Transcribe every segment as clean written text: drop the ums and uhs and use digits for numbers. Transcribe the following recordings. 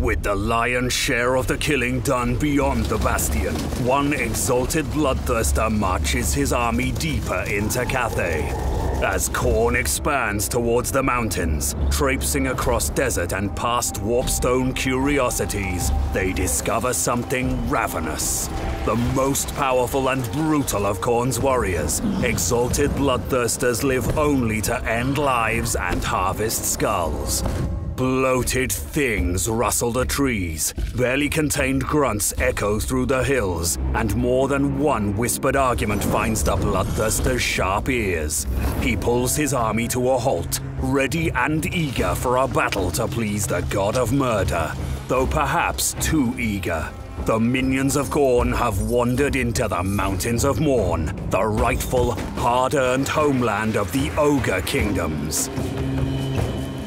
With the lion's share of the killing done beyond the bastion, one exalted bloodthirster marches his army deeper into Cathay. As Khorne expands towards the mountains, traipsing across desert and past warpstone curiosities, they discover something ravenous. The most powerful and brutal of Khorne's warriors, exalted bloodthirsters live only to end lives and harvest skulls. Bloated things rustle the trees, barely contained grunts echo through the hills, and more than one whispered argument finds the bloodthirster's sharp ears. He pulls his army to a halt, ready and eager for a battle to please the god of murder, though perhaps too eager. The minions of Khorne have wandered into the Mountains of Morn, the rightful, hard-earned homeland of the Ogre Kingdoms.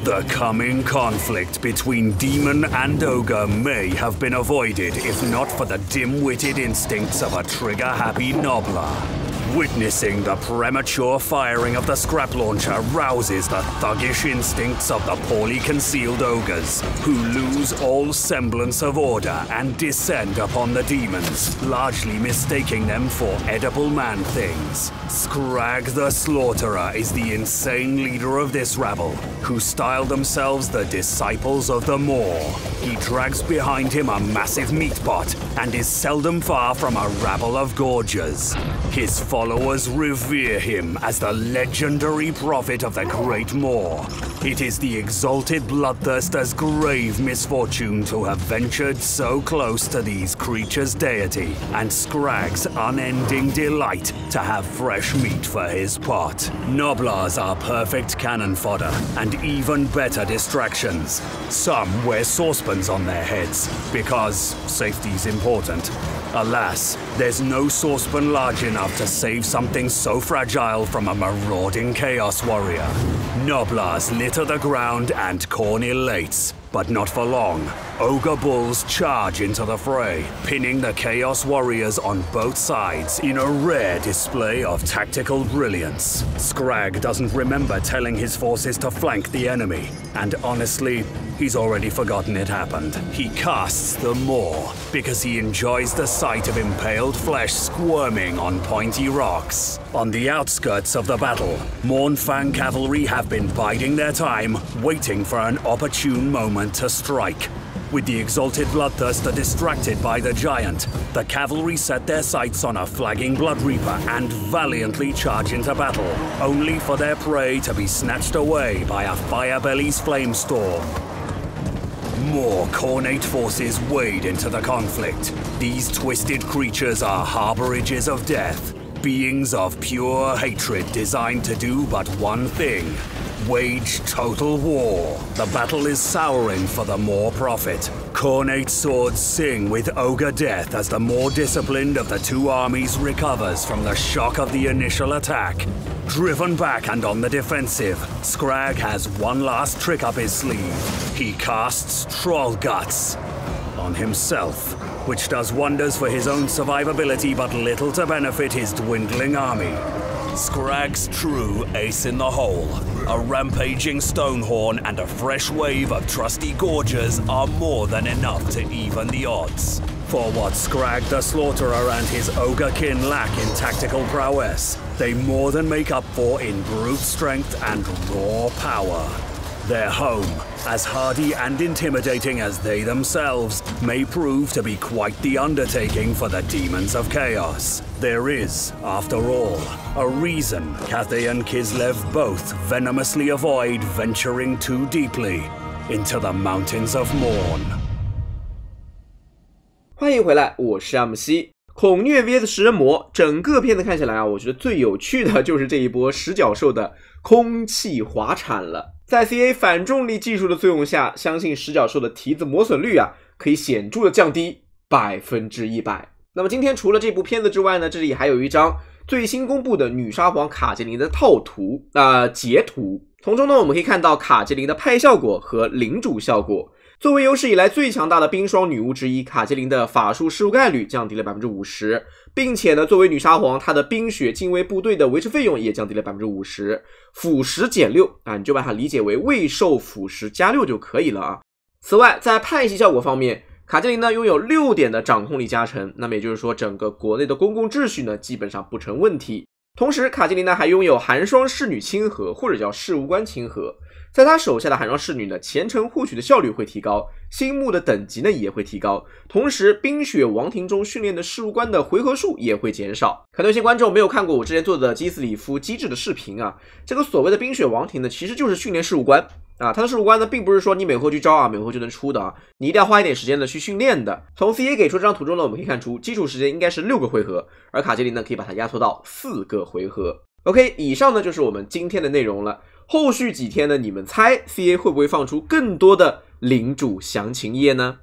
The coming conflict between demon and ogre may have been avoided if not for the dim-witted instincts of a trigger-happy Nobler. Witnessing the premature firing of the scrap launcher rouses the thuggish instincts of the poorly concealed ogres, who lose all semblance of order and descend upon the demons, largely mistaking them for edible man-things. Scrag the Slaughterer is the insane leader of this rabble, who style themselves the Disciples of the Maw. He drags behind him a massive meatbot and is seldom far from a rabble of gorgers. His followers revere him as the legendary prophet of the Great Maw. It is the exalted bloodthirster's grave misfortune to have ventured so close to these creatures' deity, and Scrag's unending delight to have fresh meat for his pot. Noblars are perfect cannon fodder, and even better distractions. Some wear saucepans on their heads, because safety's important. Alas, there's no saucepan large enough to save something so fragile from a marauding Chaos Warrior. Noblars litter the ground and Khorne elates, but not for long. Ogre Bulls charge into the fray, pinning the Chaos Warriors on both sides in a rare display of tactical brilliance. Scrag doesn't remember telling his forces to flank the enemy, and honestly, he's already forgotten it happened. He casts the Maw because he enjoys the sight of impaled flesh squirming on pointy rocks. On the outskirts of the battle, Mournfang cavalry have been biding their time, waiting for an opportune moment to strike. With the exalted bloodthirster distracted by the giant, the cavalry set their sights on a flagging Blood Reaper and valiantly charge into battle, only for their prey to be snatched away by a Firebelly's flamestorm. More Khornate forces wade into the conflict. These twisted creatures are harborages of death, beings of pure hatred designed to do but one thing: wage total war. The battle is souring for the Maw prophet. Khornate swords sing with ogre death as the more disciplined of the two armies recovers from the shock of the initial attack. Driven back and on the defensive, Scrag has one last trick up his sleeve. He casts Troll Guts on himself, which does wonders for his own survivability but little to benefit his dwindling army. Scrag's true ace in the hole. A rampaging Stonehorn and a fresh wave of trusty Gorgers are more than enough to even the odds. For what Scrag the Slaughterer and his ogre kin lack in tactical prowess, they more than make up for in brute strength and raw power. Their home, as hardy and intimidating as they themselves, may prove to be quite the undertaking for the demons of chaos. There is, after all, a reason Cathay and Kislev both venomously avoid venturing too deeply into the Mountains of Morn. 欢迎回来，我是阿姆西。恐虐 VS 食人魔，整个片子看起来啊，我觉得最有趣的就是这一波十角兽的空气滑铲了。在 CA 反重力技术的作用下，相信十角兽的蹄子磨损率啊，可以显著的降低100%。那么今天除了这部片子之外呢，这里还有一张最新公布的女沙皇卡捷琳的套图截图。从中呢，我们可以看到卡捷琳的派效果和领主效果。作为有史以来最强大的冰霜女巫之一，卡捷琳的法术失误概率降低了 50%， 并且呢，作为女沙皇，她的冰雪禁卫部队的维持费用也降低了 50%。腐蚀减6啊，你就把它理解为未受腐蚀加6就可以了啊。此外，在派系效果方面，卡捷琳呢拥有6点的掌控力加成，那么也就是说整个国内的公共秩序呢基本上不成问题。同时卡捷琳呢还拥有寒霜侍女亲和，或者叫事务官亲和，在他手下的寒霜侍女呢前程获取的效率会提高，星目的等级呢也会提高，同时冰雪王庭中训练的事务官的回合数也会减少。可能有些观众没有看过我之前做的基斯里夫机制的视频啊，这个所谓的冰雪王庭呢其实就是训练事务官啊，他的事务官呢并不是说你每回去招啊每回就能出的啊，你一定要花一点时间呢去训练的。从 CA 给出这张图中呢我们可以看出基础时间应该是6个回合，而卡捷琳呢可以把它压缩到4个回合。 OK， 以上呢就是我们今天的内容了。后续几天呢，你们猜 CA 会不会放出更多的领主详情页呢？